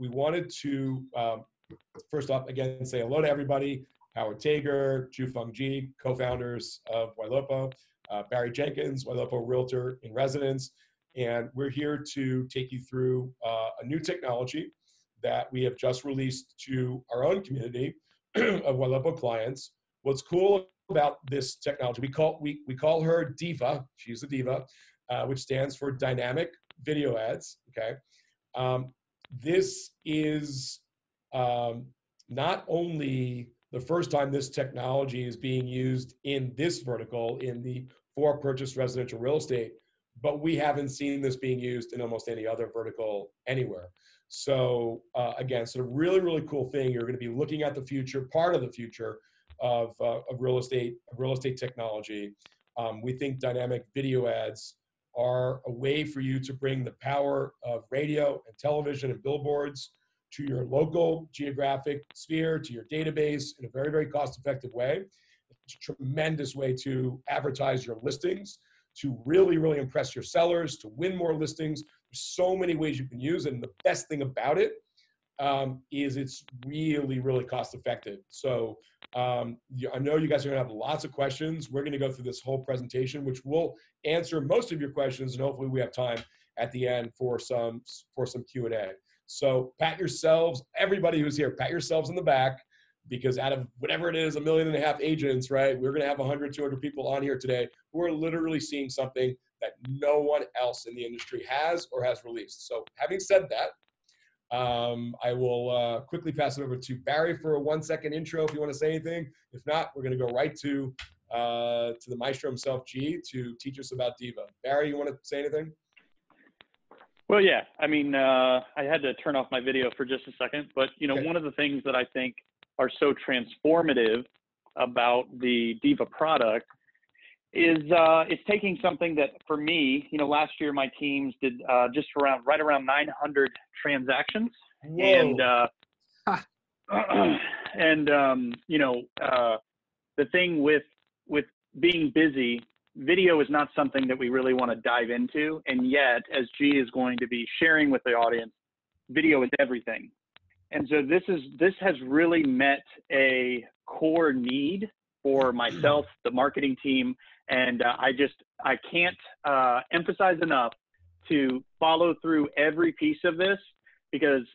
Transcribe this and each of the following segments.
we wanted to, first off, again, say hello to everybody. Howard Tager, Jufeng Ji, co-founders of Ylopo, Barry Jenkins, Ylopo Realtor in residence. And we're here to take you through a new technology that we have just released to our own community of Ylopo clients. What's cool about this technology, we call her DyVa, she's a diva, which stands for Dynamic Video Ads, okay? This is not only the first time this technology is being used in this vertical, in the for-purchase residential real estate, but we haven't seen this being used in almost any other vertical anywhere. So again, so a really, really cool thing. You're going to be looking at the future, part of the future of real estate technology. We think dynamic video ads are a way for you to bring the power of radio and television and billboards to your local geographic sphere, to your database in a very, very cost-effective way. It's a tremendous way to advertise your listings, to really, really impress your sellers, to win more listings. There's so many ways you can use it. And the best thing about it is it's really, really cost-effective. So I know you guys are gonna have lots of questions. We're gonna go through this whole presentation, which will answer most of your questions, and hopefully we have time at the end for some Q&A. So pat yourselves, everybody who's here, pat yourselves on the back, because out of whatever it is, 1.5 million agents, right? We're gonna have 100, 200 people on here today who are literally seeing something that no one else in the industry has or has released. So having said that, I will quickly pass it over to Barry for a 1-second intro if you want to say anything. If not, we're going to go right to the maestro himself, G, to teach us about DyVa. Barry, you want to say anything? Well, yeah. I mean, I had to turn off my video for just a second, but you know, Okay. One of the things that I think are so transformative about the DyVa product is it's taking something that, for me, you know, last year my teams did just right around 900 transactions. Whoa. And you know, the thing with being busy, video is not something that we really want to dive into, and yet, as G is going to be sharing with the audience, video is everything. And so this has really met a core need for myself, the marketing team, and I can't emphasize enough to follow through every piece of this, because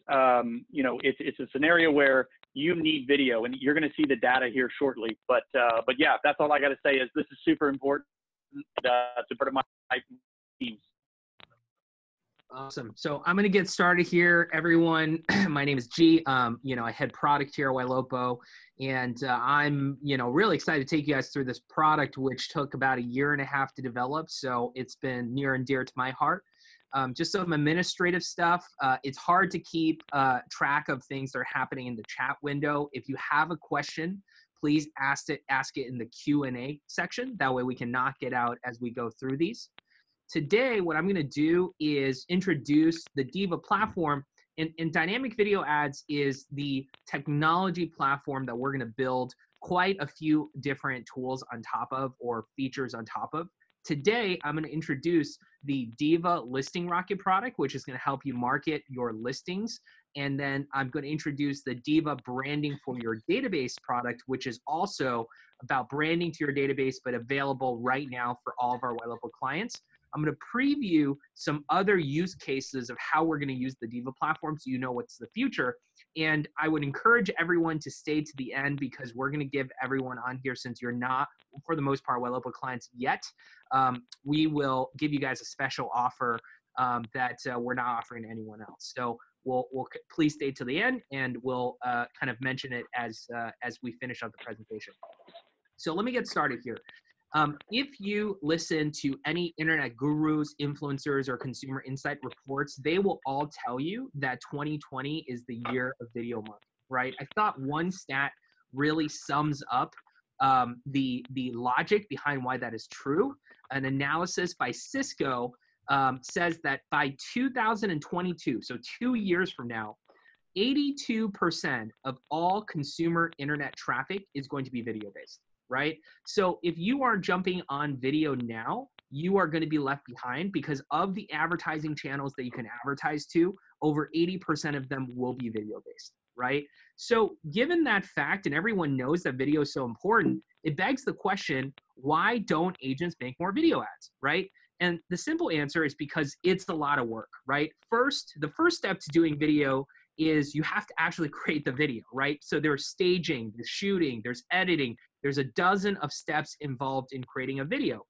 you know, it's a scenario where you need video, and you're going to see the data here shortly. But yeah, that's all I got to say is this is super important to part of my teams. Awesome. So I'm going to get started here, everyone. My name is G. You know, I head product here at Ylopo, and I'm, you know, really excited to take you guys through this product, which took about 1.5 years to develop. So it's been near and dear to my heart. Just some administrative stuff. It's hard to keep track of things that are happening in the chat window. If you have a question, please ask it in the Q&A section. That way we can knock it out as we go through these. Today, what I'm going to do is introduce the DyVa platform. And dynamic video ads is the technology platform that we're going to build quite a few different tools on top of, or features on top of. Today, I'm going to introduce the DyVa Listing Rocket product, which is going to help you market your listings. And then I'm going to introduce the DyVa Branding for Your Database product, which is also about branding to your database, but available right now for all of our Ylopo clients. I'm going to preview some other use cases of how we're going to use the DyVa platform, so you know what's the future. And I would encourage everyone to stay to the end, because we're going to give everyone on here, since you're not, for the most part, Ylopo clients yet, we will give you guys a special offer that we're not offering to anyone else. So we'll please stay to the end, and we'll kind of mention it as we finish up the presentation. So let me get started here. If you listen to any internet gurus, influencers, or consumer insight reports, they will all tell you that 2020 is the year of video marketing, right? I thought one stat really sums up the logic behind why that is true. An analysis by Cisco says that by 2022, so 2 years from now, 82% of all consumer internet traffic is going to be video-based. Right? So if you are jumping on video now, you are going to be left behind, because of the advertising channels that you can advertise to. over 80% of them will be video based, right? So given that fact, and everyone knows that video is so important, it begs the question, why don't agents make more video ads, right? And the simple answer is because it's a lot of work, right? The first step to doing video is you have to actually create the video, right? So there's staging, there's shooting, there's editing, there's a dozen of steps involved in creating a video.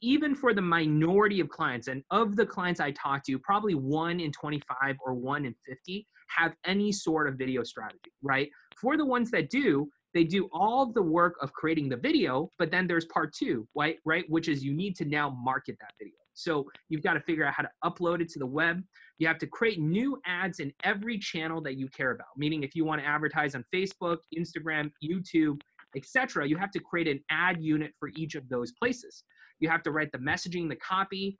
Even for the minority of clients, and of the clients I talk to, probably 1 in 25 or 1 in 50 have any sort of video strategy, right? For the ones that do, they do all of the work of creating the video, but then there's part 2, right? Which is you need to now market that video. So you've got to figure out how to upload it to the web. You have to create new ads in every channel that you care about. Meaning if you want to advertise on Facebook, Instagram, YouTube, etc., you have to create an ad unit for each of those places. You have to write the messaging, the copy,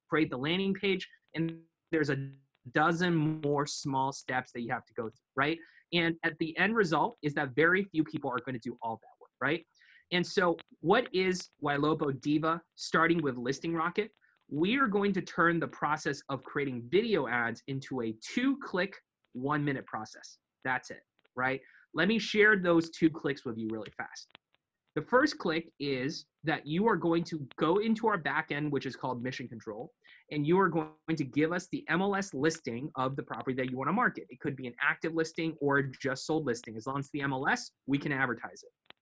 create the landing page, and there's a dozen more small steps that you have to go through, right? And at the end result is that very few people are going to do all that work, right? And so what is Ylopo DyVa, starting with Listing Rocket? We are going to turn the process of creating video ads into a 2-click, 1-minute process. That's it, right? Let me share those 2 clicks with you really fast. The first click is that you are going to go into our backend, which is called Mission Control, and you are going to give us the MLS listing of the property that you want to market. It could be an active listing or just sold listing. As long as the MLS, we can advertise it.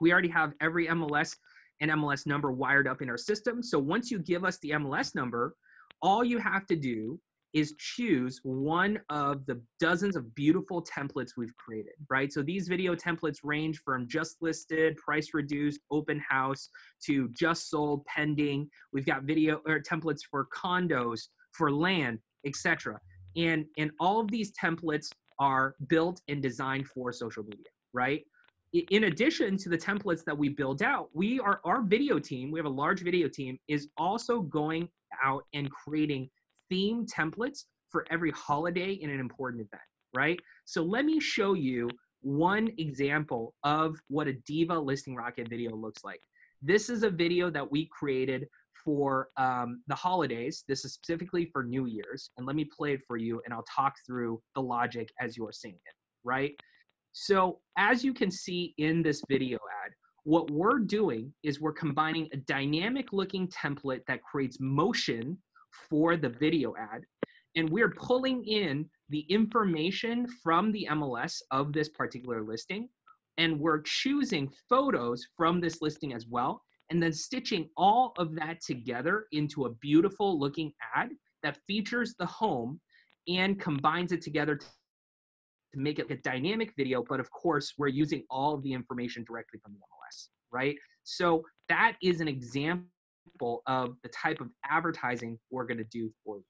We already have every MLS and MLS number wired up in our system. So once you give us the MLS number, all you have to do is choose one of the dozens of beautiful templates we've created, right? So these video templates range from just listed, price reduced, open house, to just sold, pending. We've got video or templates for condos, for land, etc. And all of these templates are built and designed for social media, right? In addition to the templates that we build out, our video team, we have a large video team, is also going out and creating theme templates for every holiday and an important event, right? So let me show you one example of what a DyVa Listing Rocket video looks like. This is a video that we created for the holidays. This is specifically for New Year's. And let me play it for you, and I'll talk through the logic as you are seeing it, right? So as you can see in this video ad, what we're doing is we're combining a dynamic looking template that creates motion for the video ad, and we're pulling in the information from the MLS of this particular listing, and we're choosing photos from this listing as well, and then stitching all of that together into a beautiful looking ad that features the home and combines it together to make it a dynamic video. But of course, we're using all of the information directly from the MLS, right? So that is an example of the type of advertising we're going to do for you.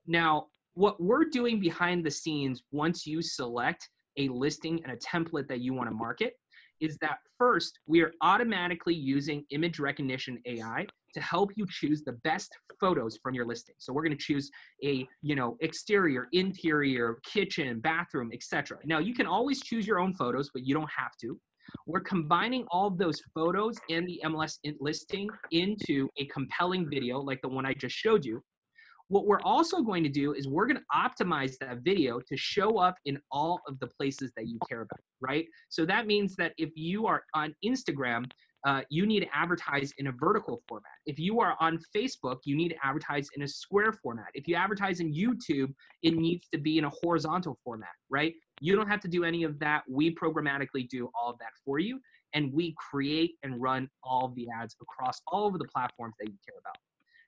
Now, what we're doing behind the scenes once you select a listing and a template that you want to market is that first, we are automatically using image recognition AI to help you choose the best photos from your listing. So we're going to choose a, exterior, interior, kitchen, bathroom, etc. Now, you can always choose your own photos, but you don't have to. We're combining all of those photos and the MLS listing into a compelling video like the one I just showed you. What we're also going to do is we're going to optimize that video to show up in all of the places that you care about, right? So that means that if you are on Instagram, you need to advertise in a vertical format. If you are on Facebook, you need to advertise in a square format. If you advertise in YouTube, it needs to be in a horizontal format, right? You don't have to do any of that. We programmatically do all of that for you, and we create and run all of the ads across all of the platforms that you care about.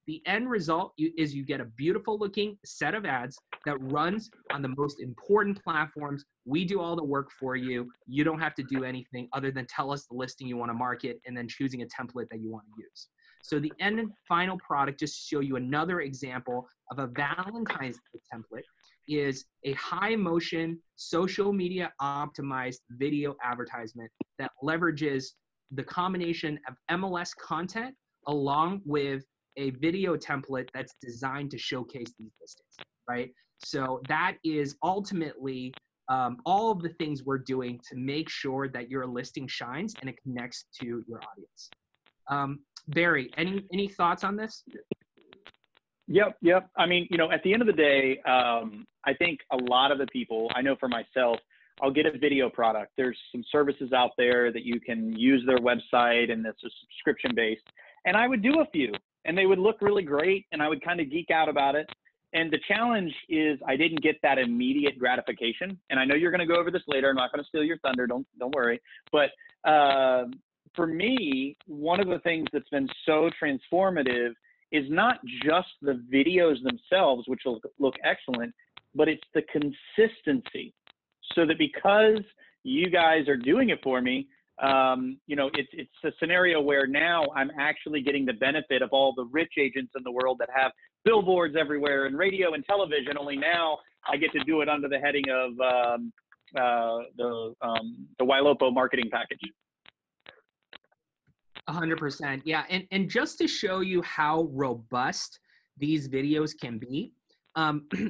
The end result is you get a beautiful looking set of ads that runs on the most important platforms. We do all the work for you. You don't have to do anything other than tell us the listing you want to market and then choosing a template that you want to use. So the end and final product, just to show you another example of a Valentine's Day template, is a high motion social media optimized video advertisement that leverages the combination of MLS content along with a video template that's designed to showcase these listings, right? So that is ultimately all of the things we're doing to make sure that your listing shines and it connects to your audience. Barry, any thoughts on this? Yep. I mean, at the end of the day, I think a lot of the people, I know for myself, I'll get a video product. There's some services out there that you can use their website and it's a subscription based. And I would do a few and they would look really great and I would kind of geek out about it. And the challenge is I didn't get that immediate gratification. And I know you're going to go over this later. I'm not going to steal your thunder. Don't worry. But for me, one of the things that's been so transformative is not just the videos themselves, which will look excellent, but it's the consistency. So that because you guys are doing it for me, it's a scenario where now I'm actually getting the benefit of all the rich agents in the world that have billboards everywhere and radio and television. Only now I get to do it under the heading of the Ylopo marketing package. 100%. Yeah. And just to show you how robust these videos can be,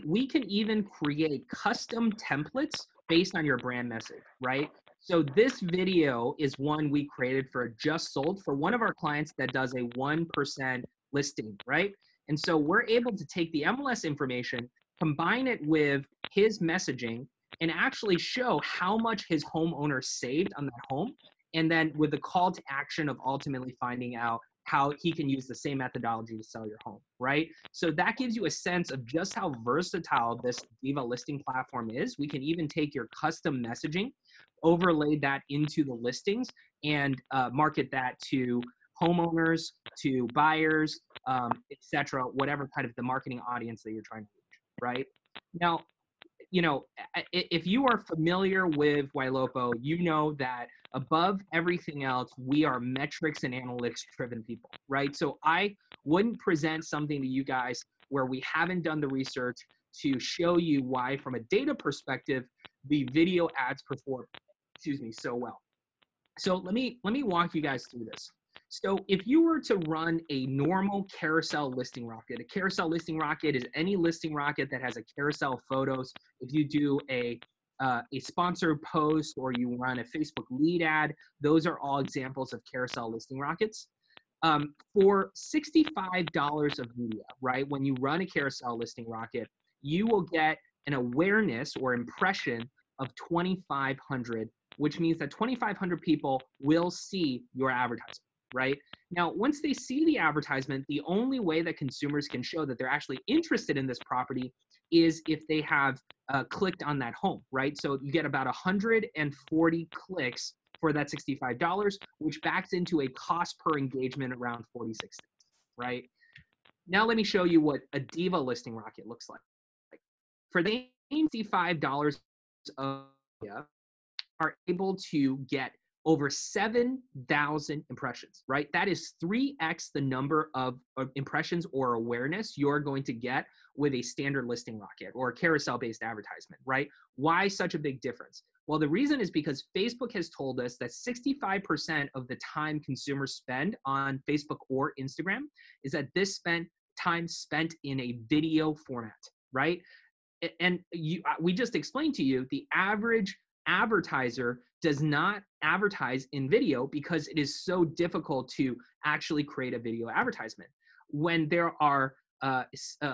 we can even create custom templates based on your brand message, right? So this video is one we created for Just Sold for one of our clients that does a 1% listing, right? And so we're able to take the MLS information, combine it with his messaging, and actually show how much his homeowner saved on that home. And then with the call to action of ultimately finding out how he can use the same methodology to sell your home, right? So that gives you a sense of just how versatile this DyVa listing platform is. We can even take your custom messaging, overlay that into the listings, and market that to homeowners, to buyers, etc., whatever kind of the marketing audience that you're trying to reach, right? Now, if you are familiar with Ylopo, you know that above everything else, we are metrics and analytics driven people, right? So I wouldn't present something to you guys where we haven't done the research to show you why, from a data perspective, the video ads perform, so well. So let me walk you guys through this. So if you were to run a normal carousel listing rocket, a carousel listing rocket is any listing rocket that has a carousel photos. If you do a sponsored post or you run a Facebook lead ad, those are all examples of carousel listing rockets. For $65 of media, right, when you run a carousel listing rocket, you will get an awareness or impression of 2,500, which means that 2,500 people will see your advertisement. Right? Now, once they see the advertisement, the only way that consumers can show that they're actually interested in this property is if they have clicked on that home, right? So you get about 140 clicks for that $65, which backs into a cost per engagement around 46 cents, right? Now let me show you what a DyVa listing rocket looks like. For the $65 of are able to get over 7,000 impressions, right? That is 3x the number of impressions or awareness you're going to get with a standard listing rocket or a carousel-based advertisement, right? Why such a big difference? Well, the reason is because Facebook has told us that 65% of the time consumers spend on Facebook or Instagram is that this time spent in a video format, right? And we just explained to you the average advertiser does not advertise in video because it is so difficult to actually create a video advertisement. When there are a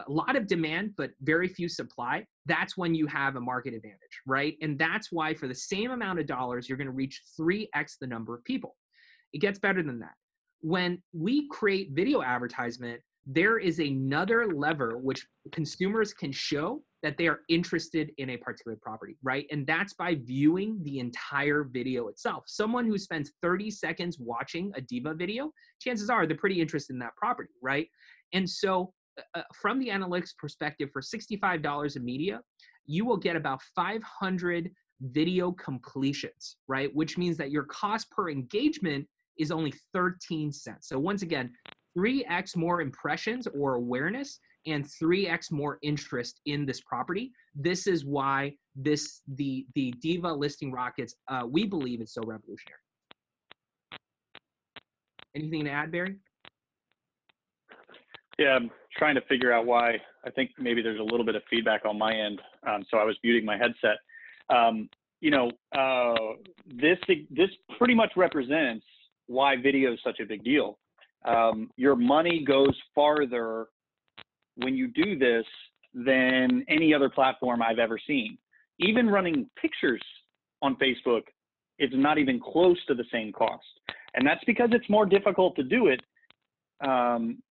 lot of demand but very few supply, that's when you have a market advantage, right? And that's why for the same amount of dollars, you're going to reach 3x the number of people. It gets better than that. When we create video advertisement, there is another lever which consumers can show that they are interested in a particular property, right? And that's by viewing the entire video itself. Someone who spends 30 seconds watching a DyVa video, chances are they're pretty interested in that property, right? And so from the analytics perspective, for $65 in media, you will get about 500 video completions, right? Which means that your cost per engagement is only 13 cents. So once again, 3x more impressions or awareness and 3x more interest in this property. This is why the DyVa listing rockets, we believe, is so revolutionary. Anything to add, Barry? Yeah, I'm trying to figure out why. I think maybe there's a little bit of feedback on my end, so I was muting my headset. This pretty much represents why video is such a big deal. Your money goes farther when you do this than any other platform I've ever seen. Even running pictures on Facebook is not even close to the same cost. And that's because it's more difficult to do it.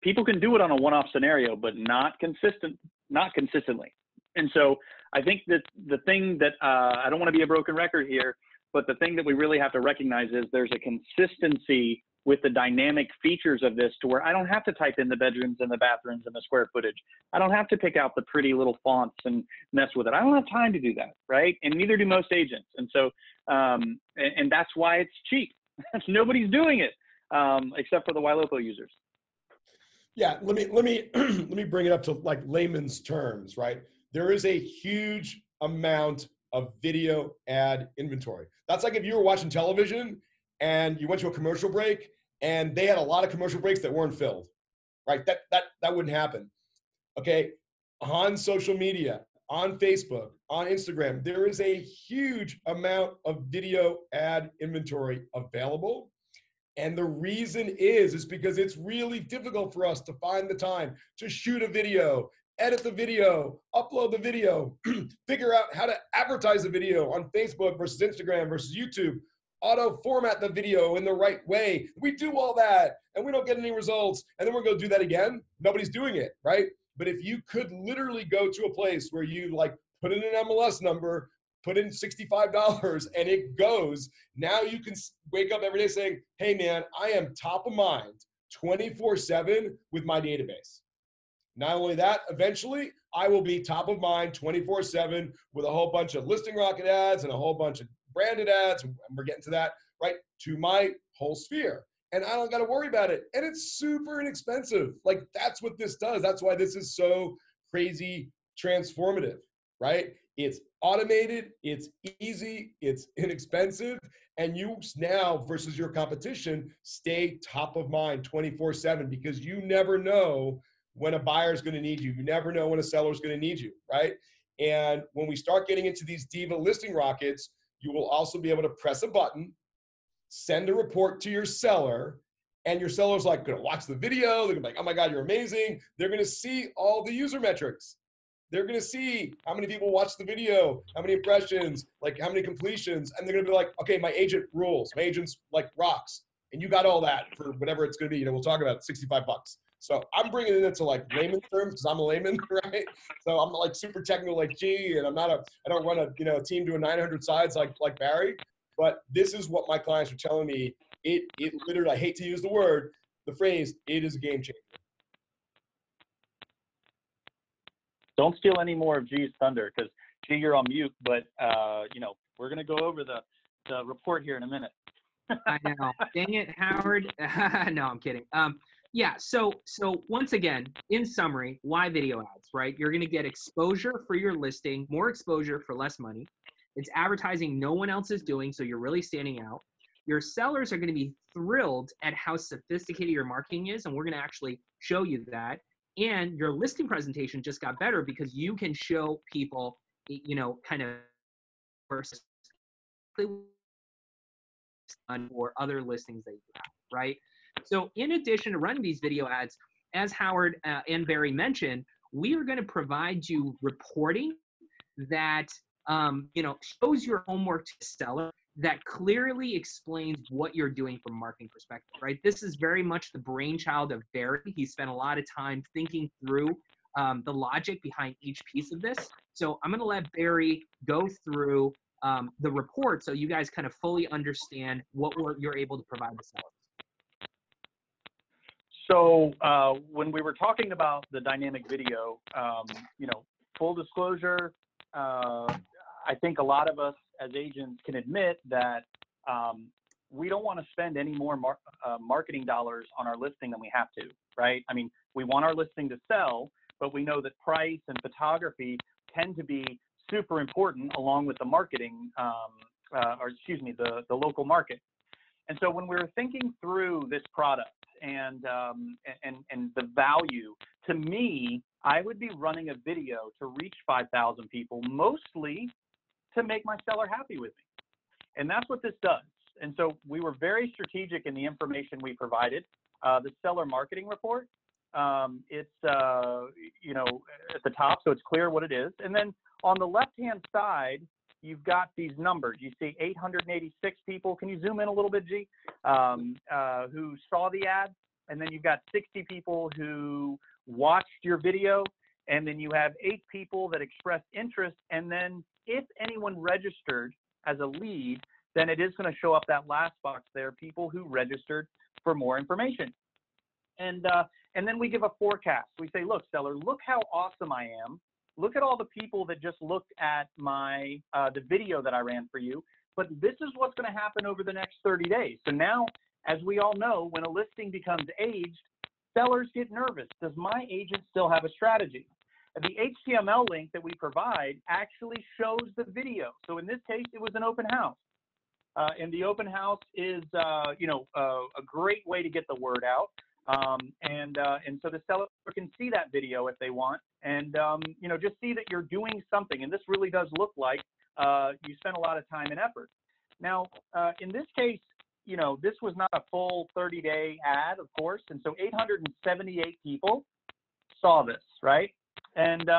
People can do it on a one-off scenario, but not consistently. And so I think that the thing that, I don't want to be a broken record here, but the thing that we really have to recognize is there's a consistency with the dynamic features of this to where I don't have to type in the bedrooms and the bathrooms and the square footage. I don't have to pick out the pretty little fonts and mess with it. I don't have time to do that, right? And neither do most agents. And so, and that's why it's cheap. Nobody's doing it except for the Ylopo users. Yeah, let me bring it up to like layman's terms, right? There is a huge amount of video ad inventory. That's like if you were watching television and you went to a commercial break and they had a lot of commercial breaks that weren't filled, right? That wouldn't happen. Okay, on social media, on Facebook, on Instagram, there is a huge amount of video ad inventory available. And the reason is because it's really difficult for us to find the time to shoot a video, edit the video, upload the video, figure out how to advertise the video on Facebook versus Instagram versus YouTube, auto format the video in the right way. We do all that and we don't get any results. And then we're going to do that again. Nobody's doing it, right? But if you could literally go to a place where you like put in an MLS number, put in $65 and it goes, now you can wake up every day saying, hey man, I am top of mind 24/7 with my database. Not only that, eventually I will be top of mind 24/7 with a whole bunch of listing rocket ads and a whole bunch of branded ads, and we're getting to that, right, to my whole sphere. And I don't got to worry about it. And it's super inexpensive. Like that's what this does. That's why this is so crazy transformative, right? It's automated, it's easy, it's inexpensive, and you now versus your competition stay top of mind 24/7 because you never know when a buyer is going to need you. You never know when a seller is going to need you, right? And when we start getting into these DyVa listing rockets, you will also be able to press a button, send a report to your seller, and your seller's like going to watch the video. They're going to be like, oh my God, you're amazing. They're going to see all the user metrics. They're going to see how many people watch the video, how many impressions, like how many completions. And they're going to be like, okay, my agent rules. My agent's like rocks. And you got all that for whatever it's going to be. You know, we'll talk about it, $65. So I'm bringing it into like layman terms because I'm a layman, right? So I'm like super technical like G, and I don't run a team doing 900 sides like Barry. But this is what my clients are telling me. It literally, I hate to use the phrase, it is a game changer. Don't steal any more of G's thunder because G, you're on mute, but we're gonna go over the report here in a minute. I know. Dang it, Howard. No, I'm kidding. Yeah, so once again, in summary, why video ads, right? You're going to get exposure for your listing, more exposure for less money. It's advertising no one else is doing, so you're really standing out. Your sellers are going to be thrilled at how sophisticated your marketing is, and we're going to actually show you that. And your listing presentation just got better because you can show people, kind of versus or other listings that you have, right? So in addition to running these video ads, as Howard and Barry mentioned, we are going to provide you reporting that, shows your homework to the seller, that clearly explains what you're doing from a marketing perspective, right? This is very much the brainchild of Barry. He spent a lot of time thinking through the logic behind each piece of this. So I'm going to let Barry go through the report so you guys kind of fully understand what you're able to provide the sellers. So when we were talking about the dynamic video, full disclosure, I think a lot of us as agents can admit that we don't want to spend any more marketing dollars on our listing than we have to, right? I mean, we want our listing to sell, but we know that price and photography tend to be super important along with the marketing, the local market. And so when we were thinking through this product and the value, to me, I would be running a video to reach 5,000 people, mostly to make my seller happy with me. And that's what this does. And so we were very strategic in the information we provided. The seller marketing report It's, you know, at the top, so it's clear what it is. And then on the left-hand side, you've got these numbers. You see 886 people. Can you zoom in a little bit, G? Who saw the ad. And then you've got 60 people who watched your video. And then you have 8 people that expressed interest. And then if anyone registered as a lead, then it is going to show up that last box there, people who registered for more information. And then we give a forecast. We say, look, seller, look how awesome I am. Look at all the people that just looked at my the video that I ran for you. But this is what's going to happen over the next 30 days. So now, as we all know, when a listing becomes aged, sellers get nervous. Does my agent still have a strategy? The HTML link that we provide actually shows the video. So in this case, it was an open house. And the open house is, you know, a great way to get the word out. And so the seller can see that video if they want, and you know, just see that you're doing something. And this really does look like you spent a lot of time and effort. Now, in this case, you know, this was not a full 30-day ad, of course, and so 878 people saw this, right? And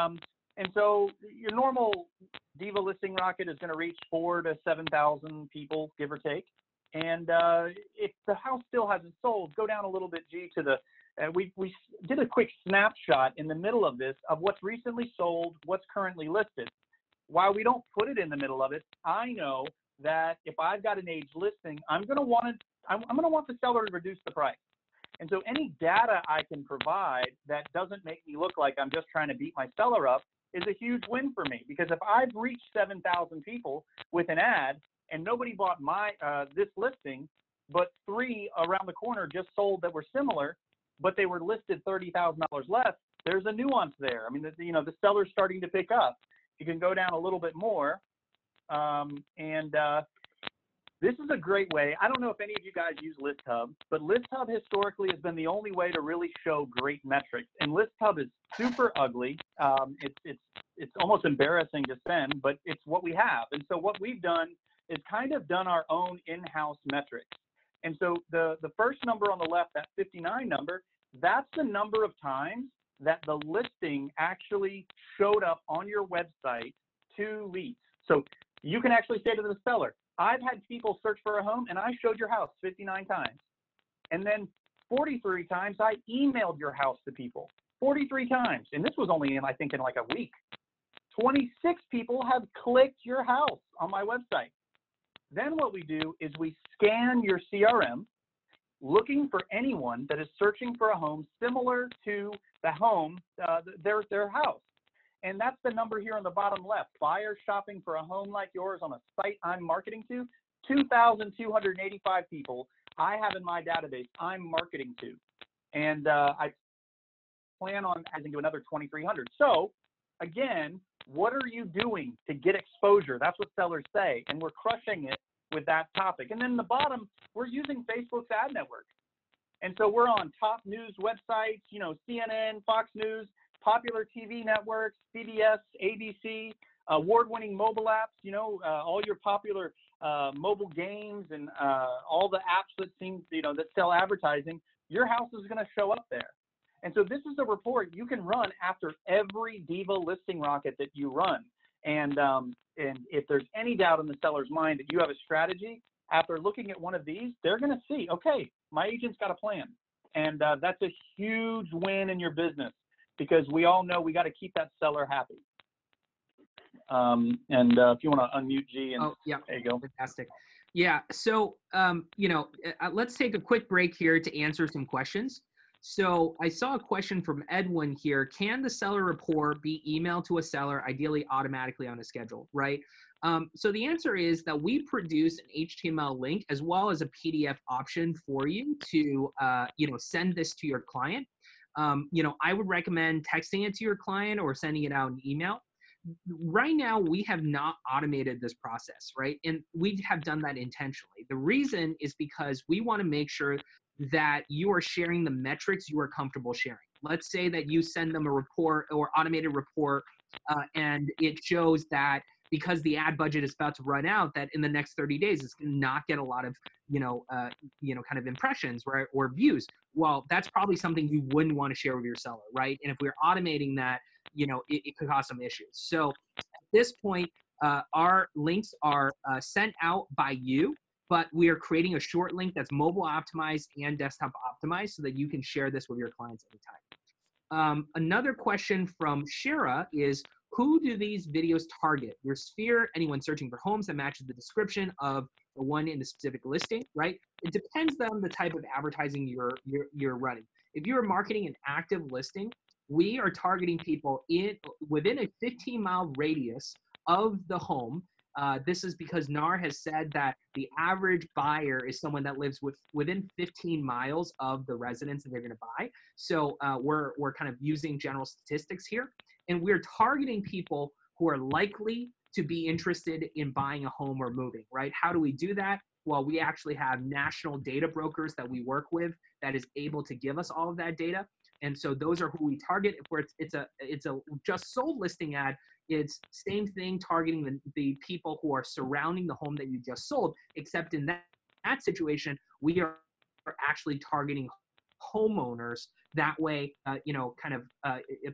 so your normal DyVa listing rocket is going to reach 4,000 to 7,000 people, give or take. And if the house still hasn't sold, go down a little bit, G, to the, we did a quick snapshot in the middle of this of what's recently sold, what's currently listed. While we don't put it in the middle of it, I know that if I've got an aged listing, I'm going to want the seller to reduce the price. And so any data I can provide that doesn't make me look like I'm just trying to beat my seller up is a huge win for me. Because if I've reached 7,000 people with an ad and nobody bought my this listing, but 3 around the corner just sold that were similar, but they were listed $30,000 less, there's a nuance there. I mean, you know, the seller's starting to pick up. You can go down a little bit more. This is a great way. I don't know if any of you guys use ListHub, but ListHub historically has been the only way to really show great metrics. And ListHub is super ugly. It's almost embarrassing to send, but it's what we have. And so what we've done is kind of done our own in-house metrics. And so the first number on the left, that 59 number, that's the number of times that the listing actually showed up on your website to leads. So you can actually say to the seller, I've had people search for a home and I showed your house 59 times. And then 43 times I emailed your house to people, 43 times. And this was only in, I think, in like a week. 26 people have clicked your house on my website. Then what we do is we scan your CRM looking for anyone that is searching for a home similar to the home, their house. And that's the number here on the bottom left. Buyers shopping for a home like yours on a site I'm marketing to, 2,285 people I have in my database I'm marketing to. And I plan on adding to another 2,300. So again, what are you doing to get exposure? That's what sellers say. And we're crushing it with that topic. And then the bottom, we're using Facebook's ad network. And so we're on top news websites, you know, CNN, Fox News, popular TV networks, CBS, ABC, award-winning mobile apps, you know, all your popular mobile games and all the apps that seem, you know, that sell advertising, your house is going to show up there. And so this is a report you can run after every DyVa listing rocket that you run. And if there's any doubt in the seller's mind that you have a strategy, after looking at one of these, they're going to see, okay, my agent's got a plan. And that's a huge win in your business because we all know we got to keep that seller happy. If you want to unmute G, and yeah, there you go. Fantastic. Yeah, so, you know, let's take a quick break here to answer some questions. So I saw a question from Edwin here. Can the seller report be emailed to a seller, ideally automatically on a schedule, right? So the answer is that we produce an HTML link as well as a PDF option for you to, you know, send this to your client. You know, I would recommend texting it to your client or sending it out in email. Right now, we have not automated this process, right? And we have done that intentionally. The reason is because we want to make sure that you are sharing the metrics you are comfortable sharing. Let's say that you send them a report or automated report and it shows that because the ad budget is about to run out, that in the next 30 days it's going to not get a lot of kind of impressions, right, or views. Well, that's probably something you wouldn't want to share with your seller, right? And if we're automating that, it could cause some issues. So at this point, our links are sent out by you, but we are creating a short link that's mobile optimized and desktop optimized so that you can share this with your clients anytime. Another question from Shara is, who do these videos target? Your sphere, anyone searching for homes that matches the description of the one in the specific listing, right? It depends on the type of advertising you're running. If you're marketing an active listing, we are targeting people within a 15-mile radius of the home. This is because NAR has said that the average buyer is someone that lives within 15 miles of the residence that they're going to buy. So we're kind of using general statistics here, and we're targeting people who are likely to be interested in buying a home or moving, right? How do we do that? Well, we actually have national data brokers that we work with that is able to give us all of that data. And so those are who we target. If it's a just sold listing ad, it's same thing, targeting the people who are surrounding the home that you just sold, except in that situation, we are actually targeting homeowners. That way,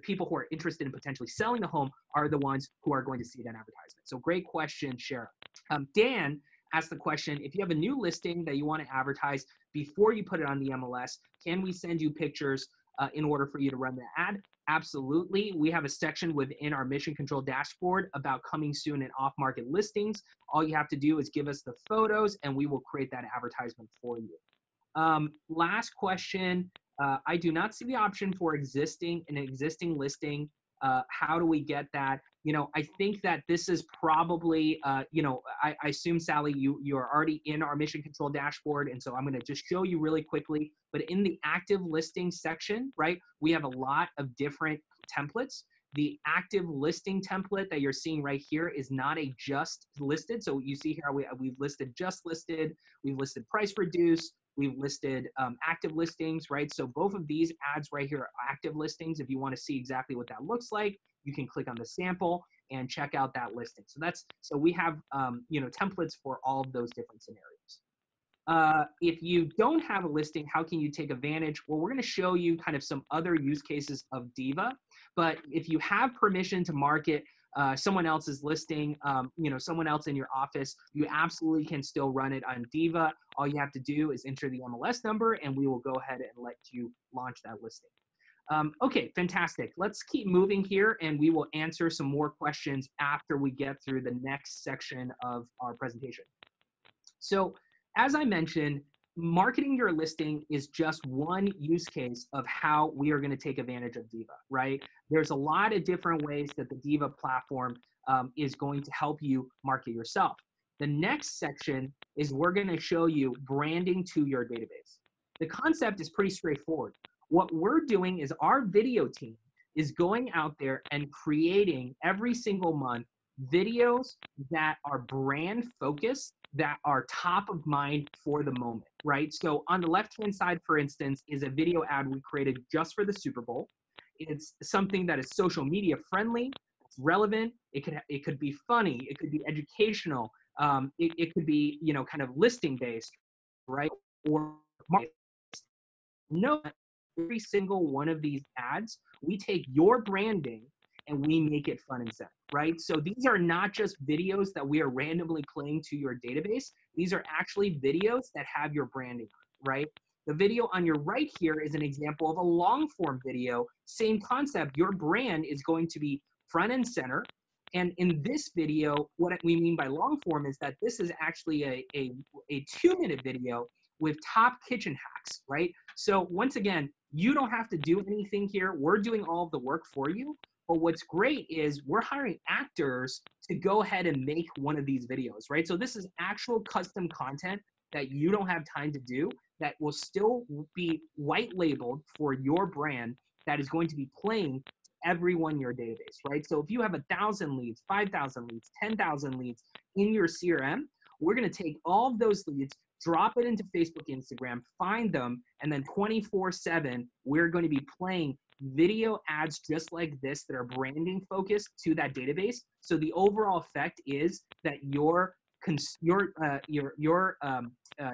people who are interested in potentially selling the home are the ones who are going to see that advertisement. So great question, Shara. Dan asked the question, if you have a new listing that you want to advertise before you put it on the MLS, can we send you pictures in order for you to run the ad? Absolutely. We have a section within our Mission Control dashboard about coming soon and off-market listings. All you have to do is give us the photos and we will create that advertisement for you. Last question. I do not see the option for an existing listing. How do we get that? I think that this is probably, I assume, Sally, you are already in our Mission Control dashboard, and so I'm going to just show you really quickly. But in the active listing section, right, we have a lot of different templates. The active listing template that you're seeing right here is not a just listed. So you see here we've listed just listed, we've listed price reduced, we've listed active listings, right? So both of these ads right here are active listings. If you want to see exactly what that looks like, you can click on the sample and check out that listing. So we have templates for all of those different scenarios. If you don't have a listing, how can you take advantage? Well, we're going to show you kind of some other use cases of DyVa. But if you have permission to market someone else's listing, someone else in your office, you absolutely can still run it on DyVa. All you have to do is enter the MLS number, and we will go ahead and let you launch that listing. Okay, fantastic. Let's keep moving here, and we will answer some more questions after we get through the next section of our presentation. So, as I mentioned, marketing your listing is just one use case of how we are going to take advantage of DyVa, right? There's a lot of different ways that the DyVa platform is going to help you market yourself. The next section is we're going to show you branding to your database. The concept is pretty straightforward. What we're doing is our video team is going out there and creating every single month videos that are brand focused, that are top of mind for the moment, right? So on the left-hand side, for instance, is a video ad we created just for the Super Bowl. It's something that is social media friendly, it's relevant, it could be funny, it could be educational, it could be, kind of listing based, right? Or market. No, every single one of these ads, we take your branding and we make it fun and set, right? So these are not just videos that we are randomly playing to your database. These are actually videos that have your branding, right? The video on your right here is an example of a long form video. Same concept, your brand is going to be front and center. And in this video, what we mean by long form is that this is actually a 2-minute video with top kitchen hacks, right? So once again, you don't have to do anything here. We're doing all of the work for you. But what's great is we're hiring actors to go ahead and make one of these videos, right? So this is actual custom content that you don't have time to do that will still be white labeled for your brand that is going to be playing to everyone in your database, right? So if you have 1,000 leads, 5,000 leads, 10,000 leads in your CRM, we're going to take all of those leads, drop it into Facebook, Instagram, find them, and then 24/7, we're going to be playing video ads just like this that are branding focused to that database. So the overall effect is that your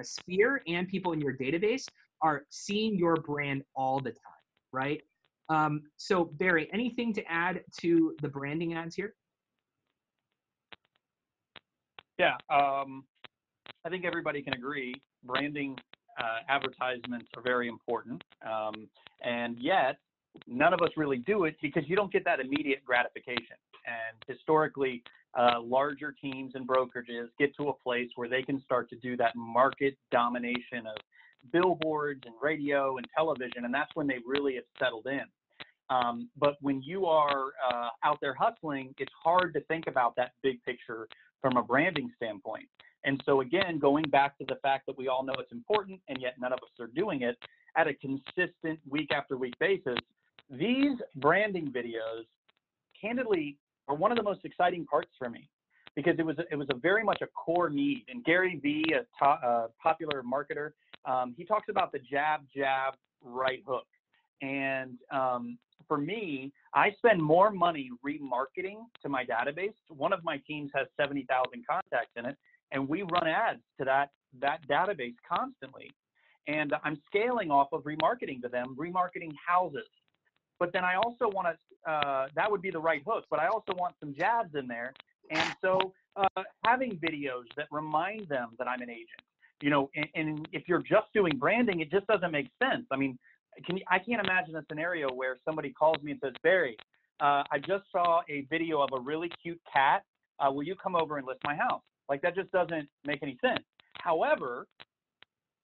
sphere and people in your database are seeing your brand all the time, right? So Barry, anything to add to the branding ads here? Yeah, I think everybody can agree branding advertisements are very important. And yet, none of us really do it because you don't get that immediate gratification. And historically, larger teams and brokerages get to a place where they can start to do that market domination of billboards and radio and television, and that's when they really have settled in. But when you are out there hustling, it's hard to think about that big picture from a branding standpoint. And so again, going back to the fact that we all know it's important and yet none of us are doing it at a consistent week after week basis, these branding videos, candidly, are one of the most exciting parts for me because it was a very much a core need. And Gary Vee, a popular marketer, he talks about the jab, right hook. And for me, I spend more money remarketing to my database. One of my teams has 70,000 contacts in it, and we run ads to that database constantly. And I'm scaling off of remarketing to them, remarketing houses. But then I also want to, that would be the right hook, but I also want some jabs in there. And so having videos that remind them that I'm an agent, you know, and if you're just doing branding, it just doesn't make sense. I mean, I can't imagine a scenario where somebody calls me and says, Barry, I just saw a video of a really cute cat. Will you come over and list my house? Like, that just doesn't make any sense. However,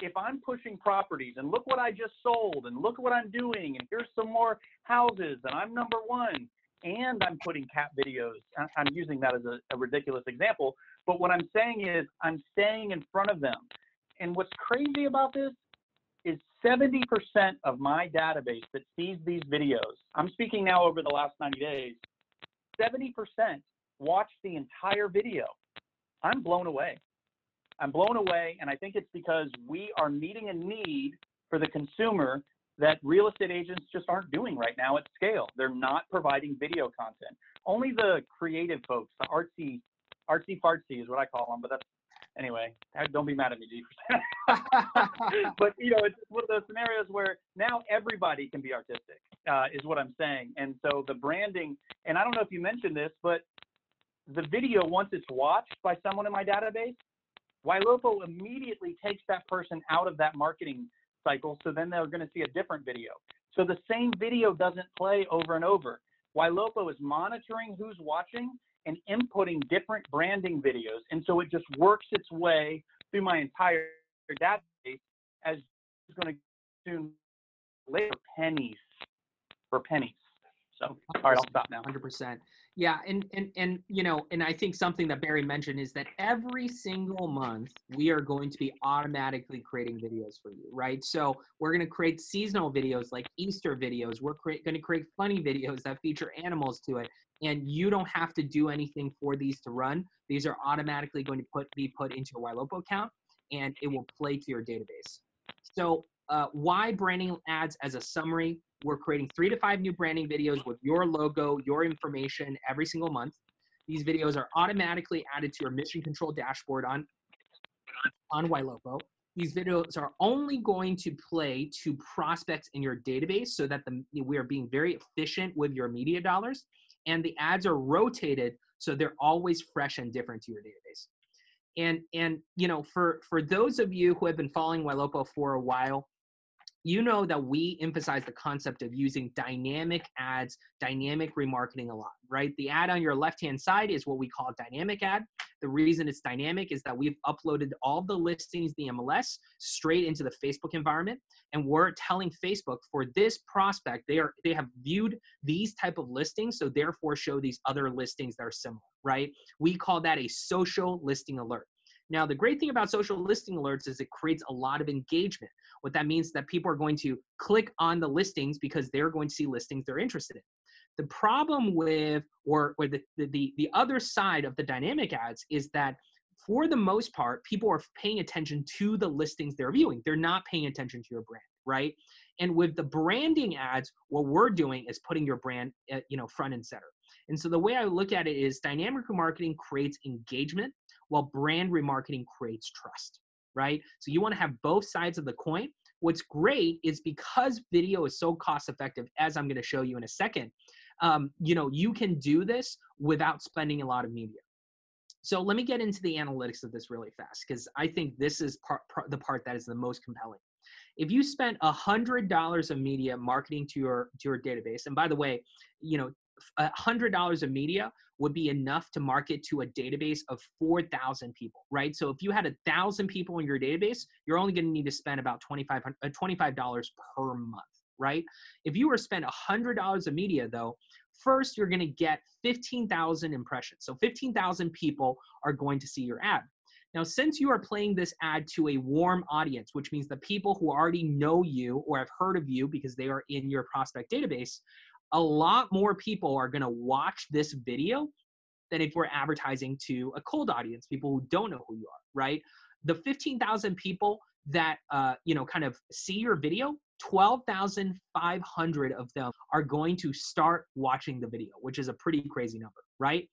if I'm pushing properties and look what I just sold and look what I'm doing and here's some more houses and I'm number one and I'm putting cat videos, I'm using that as a ridiculous example, but what I'm saying is I'm staying in front of them. And what's crazy about this is 70% of my database that sees these videos, I'm speaking now over the last 90 days, 70% watch the entire video. I'm blown away. I'm blown away, and I think it's because we are meeting a need for the consumer that real estate agents just aren't doing right now at scale. They're not providing video content. Only the creative folks, the artsy fartsy is what I call them, but that's, anyway, don't be mad at me, G, for saying. But, you know, it's one of those scenarios where now everybody can be artistic, is what I'm saying. And so the branding, and I don't know if you mentioned this, but the video, once it's watched by someone in my database, Ylopo immediately takes that person out of that marketing cycle, so then they're going to see a different video. So the same video doesn't play over and over. Ylopo is monitoring who's watching and inputting different branding videos, and so it just works its way through my entire database as it's going to soon later for pennies. So, all right, I'll stop now. 100%. Yeah, and you know, and I think something that Barry mentioned is that every single month we are going to be automatically creating videos for you, right? So we're going to create seasonal videos like Easter videos. We're going to create funny videos that feature animals to it, and you don't have to do anything for these to run. These are automatically going to be put into your Ylopo account, and it will play to your database. So why branding ads as a summary? We're creating 3 to 5 new branding videos with your logo, your information every single month. These videos are automatically added to your mission control dashboard on Ylopo. These videos are only going to play to prospects in your database so that we are being very efficient with your media dollars. And the ads are rotated so they're always fresh and different to your database. And you know, for those of you who have been following Ylopo for a while, you know that we emphasize the concept of using dynamic ads, dynamic remarketing a lot, right? The ad on your left-hand side is what we call a dynamic ad. The reason it's dynamic is that we've uploaded all the listings, the MLS, straight into the Facebook environment. And we're telling Facebook for this prospect, they have viewed these type of listings, so therefore show these other listings that are similar, right? We call that a social listing alert. Now, the great thing about social listing alerts is it creates a lot of engagement. What that means is that people are going to click on the listings because they're going to see listings they're interested in. The problem with, or the other side of the dynamic ads is that for the most part, people are paying attention to the listings they're viewing. They're not paying attention to your brand, right? And with the branding ads, what we're doing is putting your brand, front and center. And so the way I look at it is dynamic remarketing creates engagement while brand remarketing creates trust, right? So you want to have both sides of the coin. What's great is because video is so cost effective, as I'm going to show you in a second, you can do this without spending a lot of media. So let me get into the analytics of this really fast, because I think this is the part that is the most compelling. If you spent $100 of media marketing to your database, and by the way, $100 of media would be enough to market to a database of 4,000 people, right? So if you had 1,000 people in your database, you're only going to need to spend about $25 per month, right? If you were to spend $100 of media, though, first you're going to get 15,000 impressions. So 15,000 people are going to see your ad. Now, since you are playing this ad to a warm audience, which means the people who already know you or have heard of you because they are in your prospect database, a lot more people are going to watch this video than if we're advertising to a cold audience, people who don't know who you are, right? The 15,000 people that, kind of see your video, 12,500 of them are going to start watching the video, which is a pretty crazy number, right?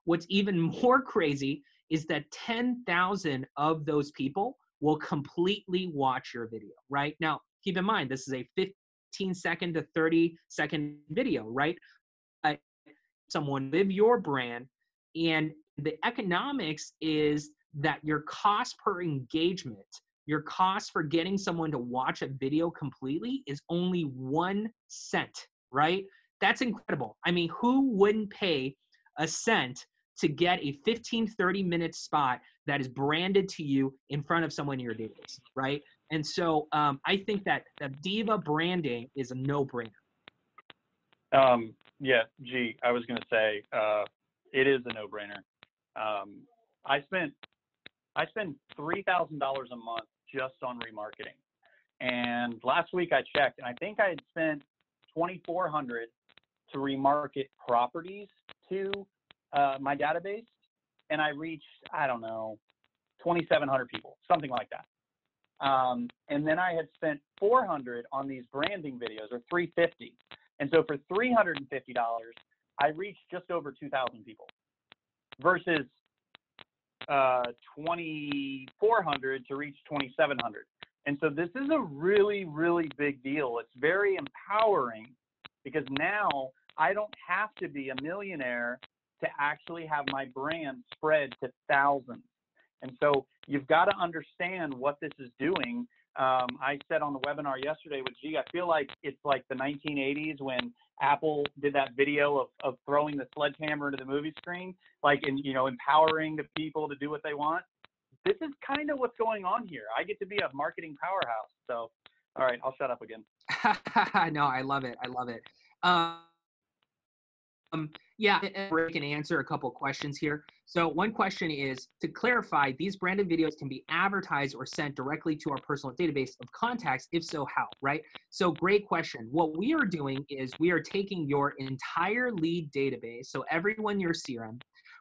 What's even more crazy is that 10,000 of those people will completely watch your video, right? Now, keep in mind, this is a 15-second to 30-second video, right? Someone live your brand, and the economics is that your cost per engagement, your cost for getting someone to watch a video completely is only 1 cent, right? That's incredible. I mean, who wouldn't pay a cent to get a 15, 30-minute spot that is branded to you in front of someone in your database, right? And so I think that DyVa branding is a no-brainer. Yeah, G, I was going to say it is a no-brainer. I spend $3,000 a month just on remarketing, and last week I checked, and I think I had spent $2,400 to remarket properties to my database, and I reached, I don't know, 2,700 people, something like that. And then I had spent $400 on these branding videos, or $350. And so for $350, I reached just over 2,000 people versus $2,400 to reach 2,700. And so this is a really, really big deal. It's very empowering because now I don't have to be a millionaire to actually have my brand spread to thousands. And so you've got to understand what this is doing. I said on the webinar yesterday with G, I feel like it's like the 1980s when Apple did that video of throwing the sledgehammer into the movie screen, like, and, empowering the people to do what they want. This is kind of what's going on here. I get to be a marketing powerhouse. So, all right, I'll shut up again. No, I love it. I love it. Yeah, I can answer a couple questions here. So one question is, to clarify, these branded videos can be advertised or sent directly to our personal database of contacts. If so, how, right? So great question. What we are doing is we are taking your entire lead database, so everyone in your CRM,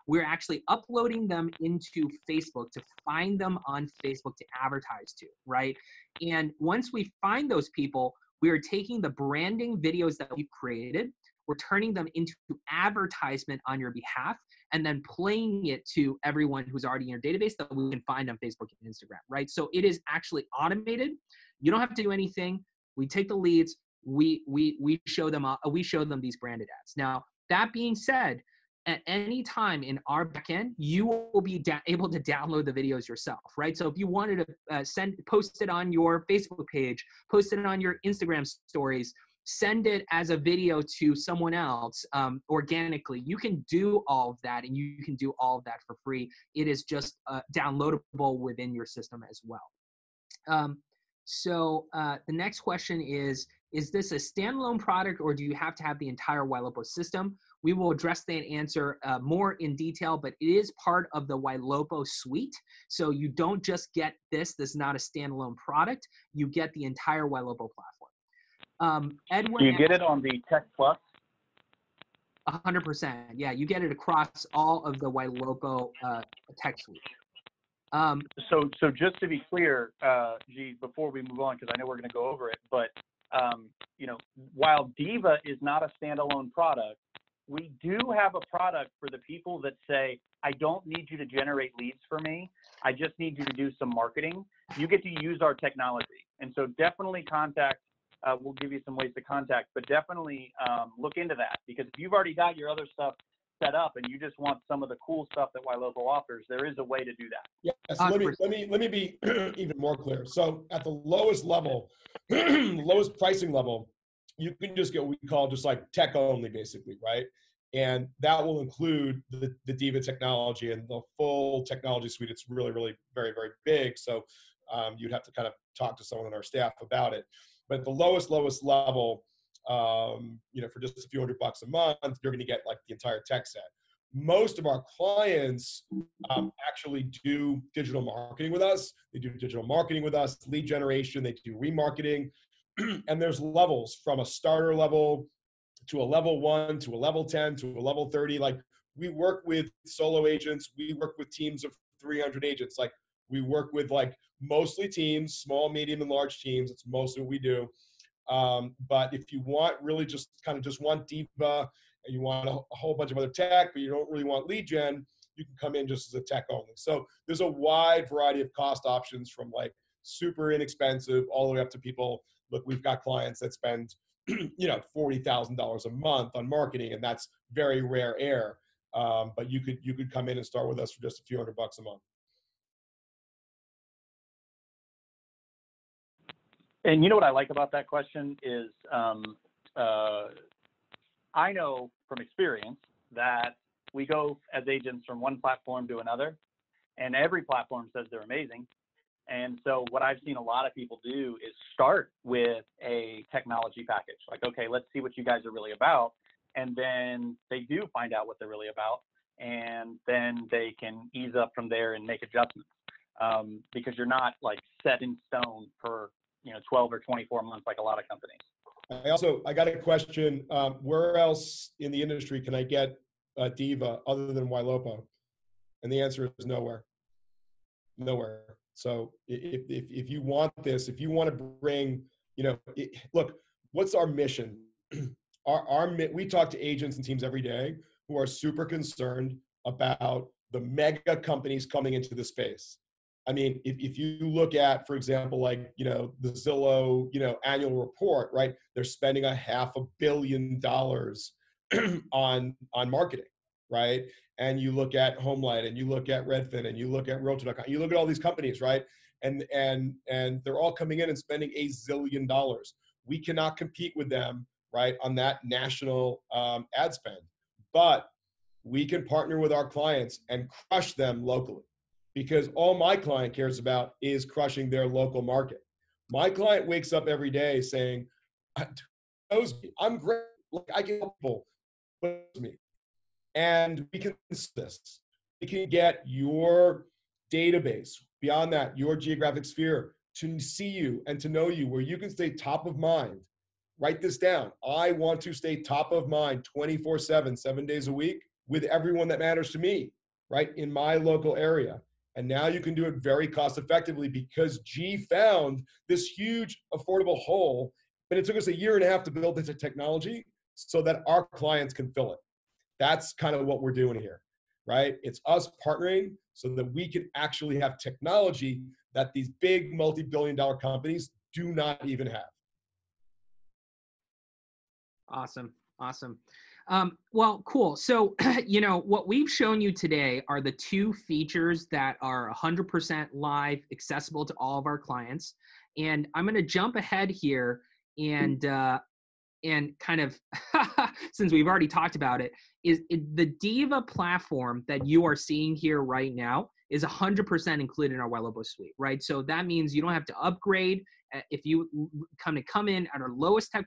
we're actually uploading them into Facebook to find them on Facebook to advertise to, right? And once we find those people, we are taking the branding videos that we've created, we're turning them into advertisement on your behalf and then playing it to everyone who's already in your database that we can find on Facebook and Instagram, right? So it is actually automated. You don't have to do anything. We take the leads, we show them these branded ads. Now, that being said, at any time in our backend, you will be able to download the videos yourself, right? So if you wanted to post it on your Facebook page, post it on your Instagram stories, send it as a video to someone else organically, you can do all of that, and you can do all of that for free. It is just downloadable within your system as well. So the next question is this a standalone product, or do you have to have the entire Ylopo system? We will address that answer more in detail, but it is part of the Ylopo suite. So you don't just get this. This is not a standalone product. You get the entire Ylopo platform. Edwin, do you get it on the Tech Plus? 100%. Yeah, you get it across all of the Ylopo tech suite. So just to be clear, G, before we move on, because I know we're going to go over it, but while DyVa is not a standalone product, we do have a product for the people that say, I don't need you to generate leads for me. I just need you to do some marketing. You get to use our technology. And so definitely contact, we'll give you some ways to contact, but definitely look into that, because if you've already got your other stuff set up and you just want some of the cool stuff that Ylopo offers, there is a way to do that. Yes, let me be even more clear. So at the lowest level, lowest pricing level, you can just get what we call just like tech only, basically, right? And that will include the DyVa technology and the full technology suite. It's really, really very, very big. So you'd have to kind of talk to someone on our staff about it. But at the lowest level, for just a few $100 a month, you're going to get like the entire tech set. Most of our clients actually do digital marketing with us. They do digital marketing with us, lead generation, they do remarketing. And there's levels from a starter level to a level 1 to a level 10 to a level 30. Like, we work with solo agents. We work with teams of 300 agents. Like, we work with like mostly teams, small, medium, and large teams. It's mostly what we do. But if you want really just want DyVa and you want a whole bunch of other tech, but you don't really want lead gen, you can come in just as a tech only. So there's a wide variety of cost options, from like super inexpensive all the way up to people. Look, we've got clients that spend $40,000 a month on marketing, and that's very rare air. But you could come in and start with us for just a few $100 a month. And you know what I like about that question is, I know from experience that we go as agents from one platform to another, and every platform says they're amazing. And so what I've seen a lot of people do is start with a technology package. Like, okay, let's see what you guys are really about. And then they do find out what they're really about, and then they can ease up from there and make adjustments, because you're not like set in stone for 12 or 24 months like a lot of companies. I got a question. Where else in the industry can I get DyVa other than Ylopo? And the answer is nowhere. Nowhere. So if you want this, if you want to bring, look, what's our mission? We talk to agents and teams every day who are super concerned about the mega companies coming into the space. I mean, if you look at, for example, like, the Zillow, annual report, right? They're spending $500 million on marketing, right? And you look at HomeLight, and you look at Redfin, and you look at Realtor.com, you look at all these companies, right? And they're all coming in and spending $1 zillion. We cannot compete with them, right, on that national ad spend. But we can partner with our clients and crush them locally, because all my client cares about is crushing their local market. My client wakes up every day saying, I'm great, like, I can help people, me. And we can this. We can get your database, beyond that, your geographic sphere, to see you and to know you, where you can stay top of mind. Write this down. I want to stay top of mind 24/7, 7 days a week, with everyone that matters to me, right, in my local area. And now you can do it very cost effectively, because G found this huge affordable hole, but it took us 1.5 years to build this technology so that our clients can fill it. That's kind of what we're doing here, right? It's us partnering so that we can actually have technology that these big multi-billion-dollar companies do not even have. Awesome. Well, cool. So, what we've shown you today are the 2 features that are 100% live, accessible to all of our clients. And I'm going to jump ahead here and kind of, since we've already talked about it, the DyVa platform that you are seeing here right now is 100% included in our Ylopo suite, right? So that means you don't have to upgrade. If you come in at our lowest tech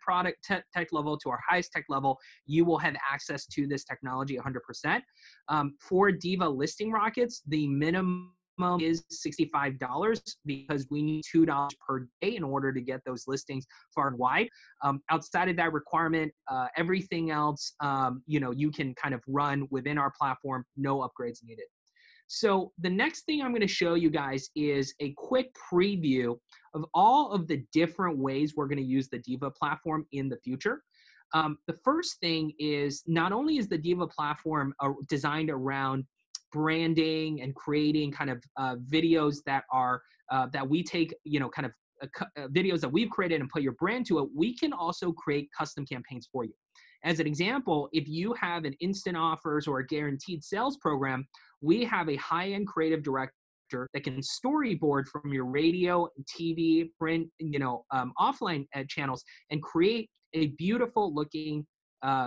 level to our highest tech level, you will have access to this technology 100%. For DyVa listing rockets, the minimum is $65, because we need $2 per day in order to get those listings far and wide. Outside of that requirement, everything else, you can kind of run within our platform, no upgrades needed. So the next thing I'm going to show you guys is a quick preview of all of the different ways we're going to use the DyVa platform in the future. The first thing is, not only is the DyVa platform designed around branding and creating kind of videos that are that we take, kind of videos that we've created and put your brand to it, we can also create custom campaigns for you. As an example, if you have an instant offers or a guaranteed sales program, we have a high-end creative director that can storyboard from your radio, TV, print, offline channels and create a beautiful looking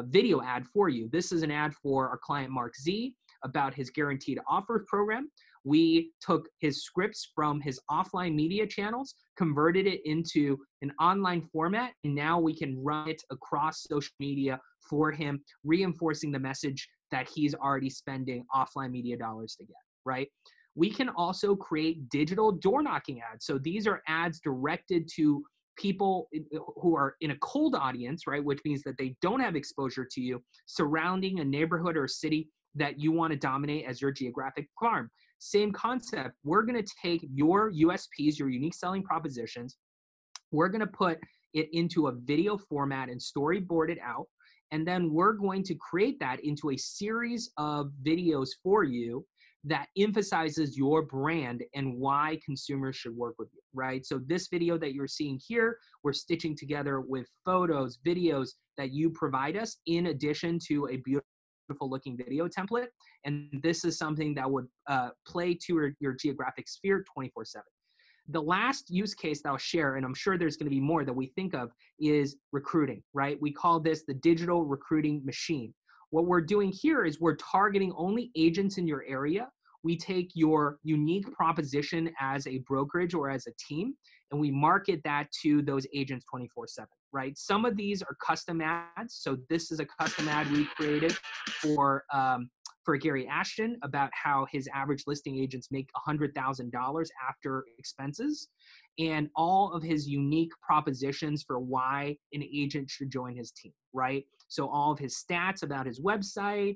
video ad for you. This is an ad for our client Mark Z about his guaranteed offers program. We took his scripts from his offline media channels, converted it into an online format, and now we can run it across social media for him, reinforcing the message that he's already spending offline media dollars to get, right? We can also create digital door knocking ads. So these are ads directed to people who are in a cold audience, right? Which means that they don't have exposure to you, surrounding a neighborhood or a city that you want to dominate as your geographic farm. Same concept. We're going to take your USPs, your unique selling propositions. We're going to put it into a video format and storyboard it out. And then we're going to create that into a series of videos for you that emphasizes your brand and why consumers should work with you, right? So this video that you're seeing here, we're stitching together with photos, videos that you provide us in addition to a beautiful looking video template. And this is something that would play to your geographic sphere 24/7. The last use case that I'll share, and I'm sure there's going to be more that we think of, is recruiting, right? We call this the digital recruiting machine. What we're doing here is we're targeting only agents in your area. We take your unique proposition as a brokerage or as a team, and we market that to those agents 24/7, right? Some of these are custom ads. So this is a custom ad we created for Gary Ashton about how his average listing agents make $100,000 after expenses, and all of his unique propositions for why an agent should join his team, right? So all of his stats about his website,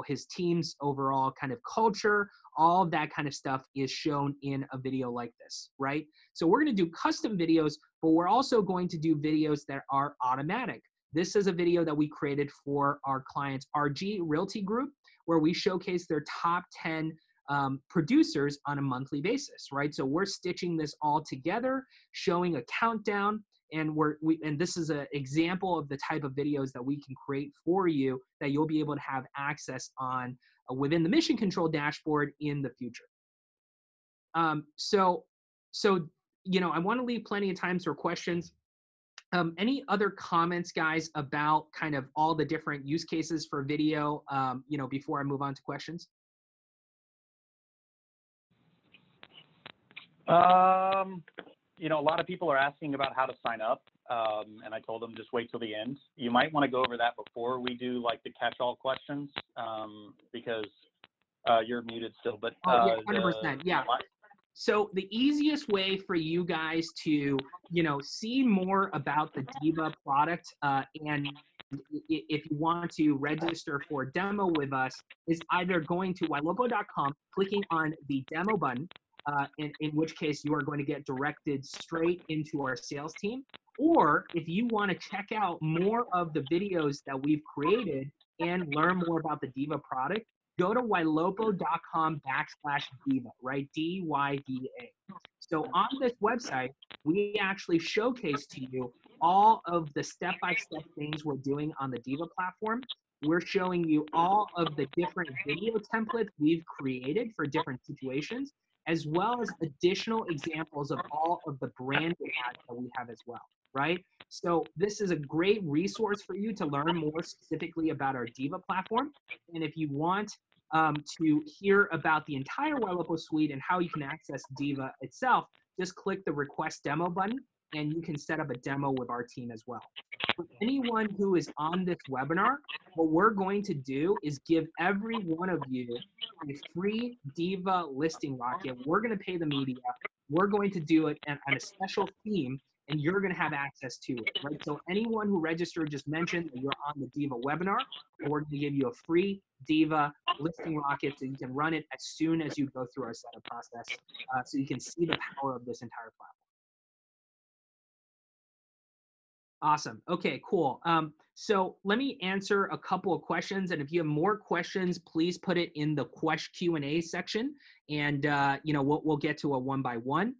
his team's overall kind of culture, all of that kind of stuff is shown in a video like this, right? So we're going to do custom videos, but we're also going to do videos that are automatic. This is a video that we created for our clients, RG Realty Group, where we showcase their top 10 producers on a monthly basis, right? So we're stitching this all together, showing a countdown, and this is an example of the type of videos that we can create for you that you'll be able to have access on within the Mission Control dashboard in the future. So I want to leave plenty of time for questions. Any other comments, guys, about kind of all the different use cases for video, before I move on to questions? A lot of people are asking about how to sign up, and I told them just wait till the end. You might want to go over that before we do like the catch-all questions, because you're muted still. But 100%, yeah. So the easiest way for you guys to, see more about the DyVa product, and if you want to register for a demo with us, is either going to ylopo.com, clicking on the demo button, in which case you are going to get directed straight into our sales team. Or if you want to check out more of the videos that we've created and learn more about the DyVa product, go to ylopo.com/DyVa, right? DYVA. So on this website, we actually showcase to you all of the step-by-step things we're doing on the DyVa platform. We're showing you all of the different video templates we've created for different situations, as well as additional examples of all of the branded ads that we have as well, right? So this is a great resource for you to learn more specifically about our DyVa platform. And if you want to hear about the entire Ylopo suite and how you can access DyVa itself, just click the request demo button and you can set up a demo with our team as well. For anyone who is on this webinar, what we're going to do is give every one of you a free DyVa listing rocket. We're going to pay the media. We're going to do it on a special theme, and you're going to have access to it, right? So anyone who registered just mentioned that you're on the DyVa webinar, and we're going to give you a free DyVa listing rocket so you can run it as soon as you go through our setup process, so you can see the power of this entire platform. Awesome. Okay, cool. So let me answer a couple of questions, and if you have more questions, please put it in the Q&A section, and we'll get to a one by one.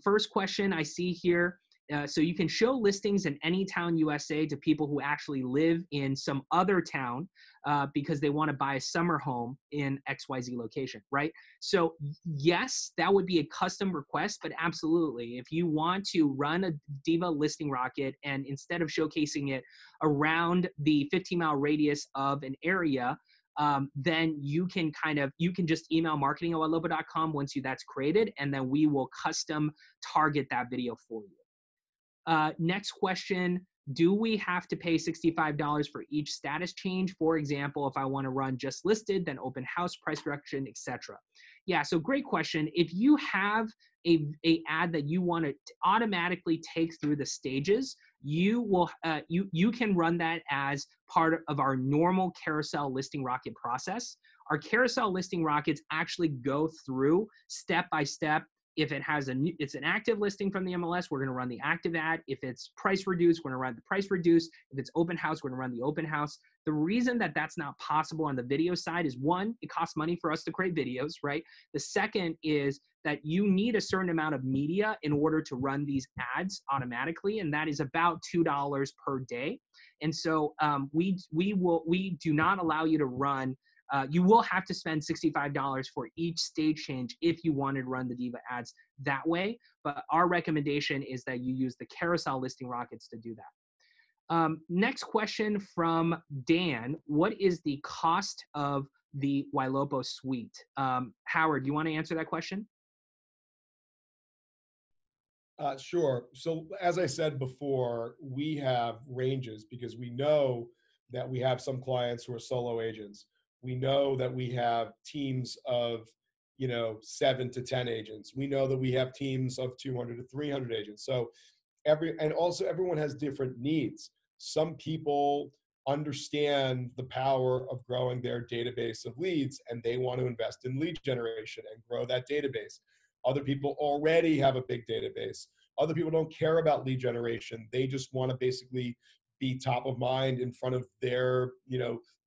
First question I see here. So you can show listings in any town USA to people who actually live in some other town because they want to buy a summer home in XYZ location, right? So yes, that would be a custom request, but absolutely. If you want to run a DyVa listing rocket and instead of showcasing it around the 15-mile radius of an area, then you can just email marketing@ylopo.com once that's created, and then we will custom target that video for you. Next question, do we have to pay $65 for each status change? For example, if I want to run just listed, then open house, price reduction, etc. Yeah, so great question. If you have a ad that you want to automatically take through the stages, you will you can run that as part of our normal carousel listing rocket process. Our carousel listing rockets actually go through step by step. If it has it's an active listing from the MLS, we're going to run the active ad. If it's price reduced, we're going to run the price reduced. If it's open house, we're going to run the open house. The reason that that's not possible on the video side is, one, it costs money for us to create videos, right? The second is that you need a certain amount of media in order to run these ads automatically, and that is about $2 per day. And so we do not allow you to run. You will have to spend $65 for each stage change if you wanted to run the DyVa ads that way. But our recommendation is that you use the carousel listing rockets to do that. Next question from Dan. What is the cost of the Ylopo suite? Howard, do you want to answer that question? Sure. So as I said before, we have ranges because we know that we have some clients who are solo agents. We know that we have teams of, 7 to 10 agents. We know that we have teams of 200 to 300 agents. So everyone has different needs. Some people understand the power of growing their database of leads, and they want to invest in lead generation and grow that database. Other people already have a big database. Other people don't care about lead generation. They just want to basically be top of mind in front of their,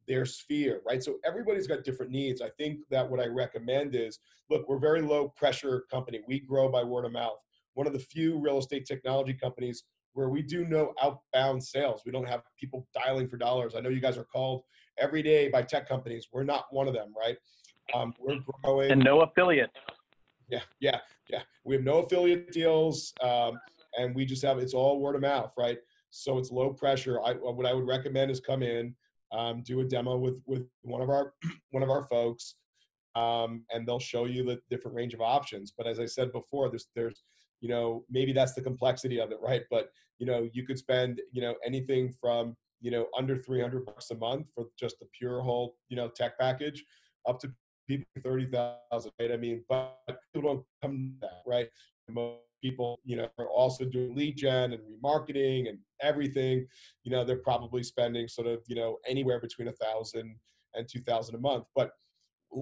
their sphere, right? So everybody's got different needs. I think that what I recommend is, look, we're a very low pressure company. We grow by word of mouth. One of the few real estate technology companies where we do no outbound sales. We don't have people dialing for dollars. I know you guys are called every day by tech companies. We're not one of them, right? We're growing. And no affiliates. Yeah. We have no affiliate deals, and we just have, it's all word of mouth, right? So it's low pressure. What I would recommend is come in, do a demo with one of our folks, and they'll show you the different range of options. But as I said before, there's maybe that's the complexity of it, right? But you could spend anything from under $300 a month for just the pure whole tech package, up to people 30,000, right? I mean, but people don't come to that, right? Most people, are also doing lead gen and remarketing and everything. They're probably spending sort of, anywhere between $1,000 and $2,000 a month. But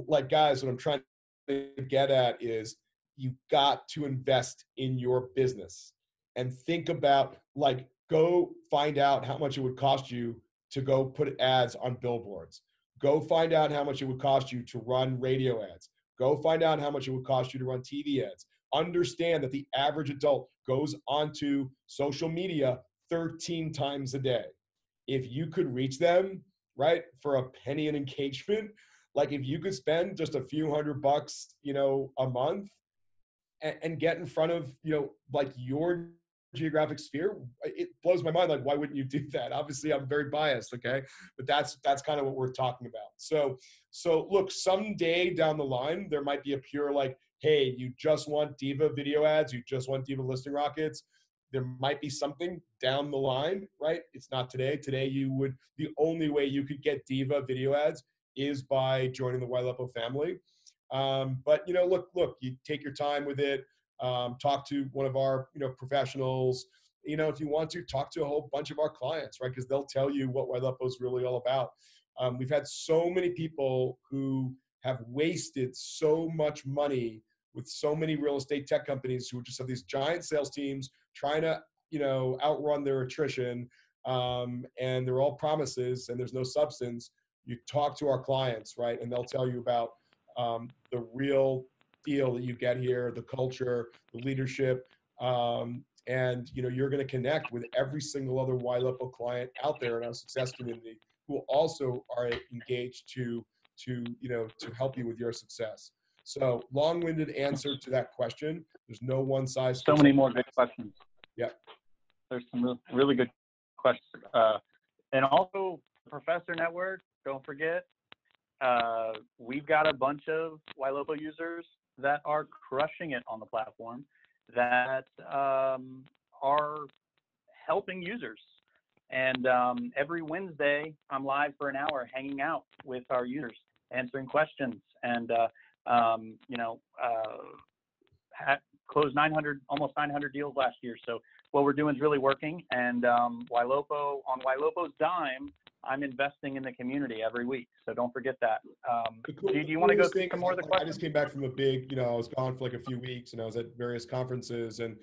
like, guys, what I'm trying to get at is you got to invest in your business and think about, like, go find out how much it would cost you to go put ads on billboards. Go find out how much it would cost you to run radio ads. Go find out how much it would cost you to run TV ads. Understand that the average adult goes onto social media 13 times a day. If you could reach them, right, for a penny an engagement, like if you could spend just a few $100, a month and get in front of, like your geographic sphere, it blows my mind. Like, why wouldn't you do that? Obviously I'm very biased. Okay. But that's kind of what we're talking about. So look, someday down the line, there might be a pure, like, hey, you just want DyVa video ads. You just want DyVa listing rockets. There might be something down the line, right? It's not today. Today, the only way you could get DyVa video ads is by joining the Ylopo family. But look, you take your time with it. Talk to one of our, professionals. if you want to talk to a whole bunch of our clients, right? Because they'll tell you what Ylopo is really all about. We've had so many people who have wasted so much money with so many real estate tech companies who just have these giant sales teams trying to, outrun their attrition. And they're all promises and there's no substance. You talk to our clients, right? And they'll tell you about the real deal that you get here, the culture, the leadership. And you're going to connect with every single other Ylopo client out there in our success community who also are engaged to help you with your success. So long-winded answer to that question. There's no one size fits all. So many more good questions. Yeah. There's some really good questions. And also the Professor Network, don't forget, we've got a bunch of Ylopo users that are crushing it on the platform, that are helping users. And every Wednesday, I'm live for an hour hanging out with our users, answering questions, and closed almost 900 deals last year. So what we're doing is really working. And Ylopo, on Ylopo's dime, I'm investing in the community every week. So don't forget that. Do you want to go through some more of the questions? I just came back from a big, I was gone for like a few weeks, and I was at various conferences, and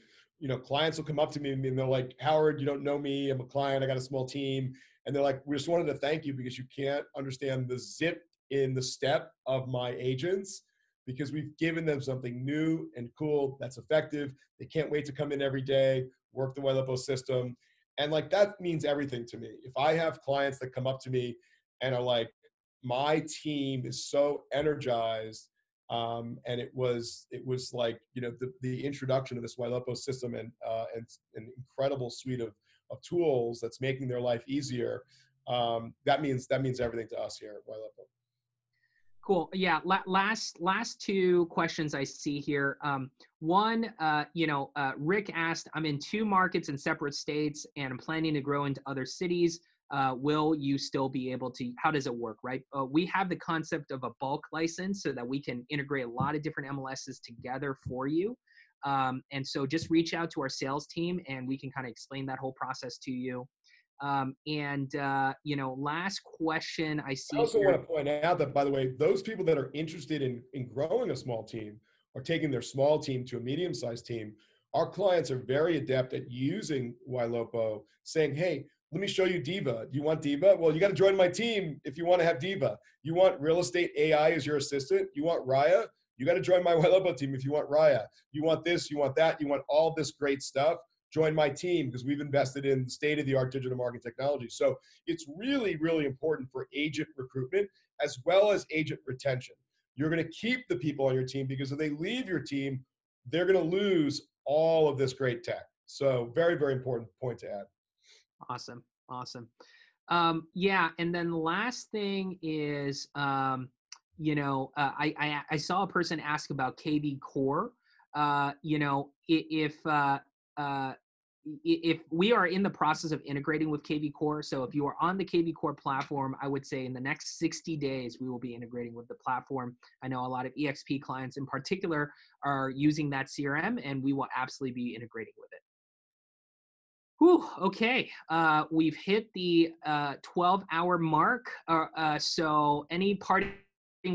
clients will come up to me and they're like, Howard, you don't know me. I'm a client. I got a small team. And they're like, we just wanted to thank you because you can't understand the zip in the step of my agents, because we've given them something new and cool that's effective. They can't wait to come in every day, work the Ylopo system. And like, that means everything to me. If I have clients that come up to me and are like, my team is so energized, and it was like, the introduction of this Ylopo system and an incredible suite of tools that's making their life easier. That means everything to us here at Ylopo. Cool. Yeah. Last two questions I see here. One, Rick asked, I'm in 2 markets in separate states and I'm planning to grow into other cities. Will you still be able to, how does it work, right? We have the concept of a bulk license so that we can integrate a lot of different MLSs together for you. And so just reach out to our sales team and we can kind of explain that whole process to you. Last question I see. I also want to point out that, by the way, those people that are interested in growing a small team or taking their small team to a medium-sized team, our clients are very adept at using Ylopo, saying, hey, let me show you DyVa. Do you want DyVa? Well, you got to join my team if you want to have DyVa. You want real estate AI as your assistant? You want Raya? You got to join my Ylopo team if you want Raya. You want this, you want that, you want all this great stuff. Join my team because we've invested in state-of-the-art digital marketing technology. So it's really, really important for agent recruitment as well as agent retention. You're going to keep the people on your team because if they leave your team, they're going to lose all of this great tech. So very, very important point to add. Awesome. Yeah. And then the last thing is, I saw a person ask about KV Core. If we are in the process of integrating with KV Core, so if you are on the KV Core platform, I would say in the next 60 days, we will be integrating with the platform. I know a lot of EXP clients in particular are using that CRM, and we will absolutely be integrating with it. Whew, okay, we've hit the 12-hour mark. So any parting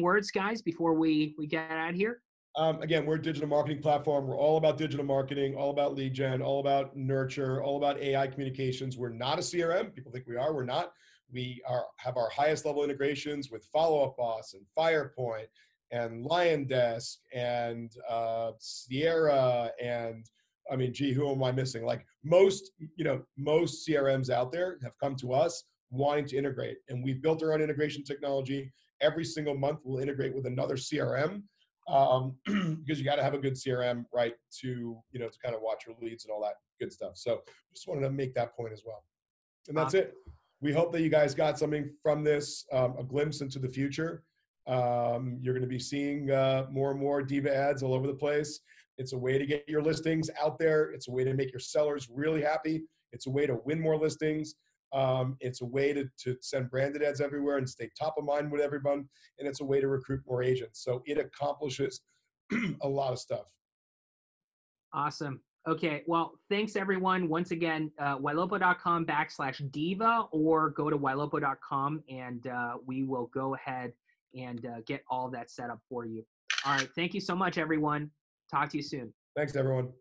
words, guys, before we get out of here? Again, we're a digital marketing platform. We're all about digital marketing, all about lead gen, all about nurture, all about AI communications. We're not a CRM. People think we are. We're not. We have our highest level integrations with Follow Up Boss and Firepoint and Lion Desk and Sierra and who am I missing? Like most CRMs out there have come to us wanting to integrate, and we've built our own integration technology. Every single month, we'll integrate with another CRM. Because you got to have a good CRM, right, to kind of watch your leads and all that good stuff. So just wanted to make that point as well. And that's it. We hope that you guys got something from this, a glimpse into the future. You're going to be seeing more and more DyVa ads all over the place. It's a way to get your listings out there. It's a way to make your sellers really happy. It's a way to win more listings. It's a way to send branded ads everywhere and stay top of mind with everyone. And it's a way to recruit more agents. So it accomplishes a lot of stuff. Awesome. Okay, well, thanks everyone. Once again, ylopo.com/DyVa, or go to ylopo.com and we will go ahead and get all that set up for you. All right, thank you so much, everyone. Talk to you soon. Thanks, everyone.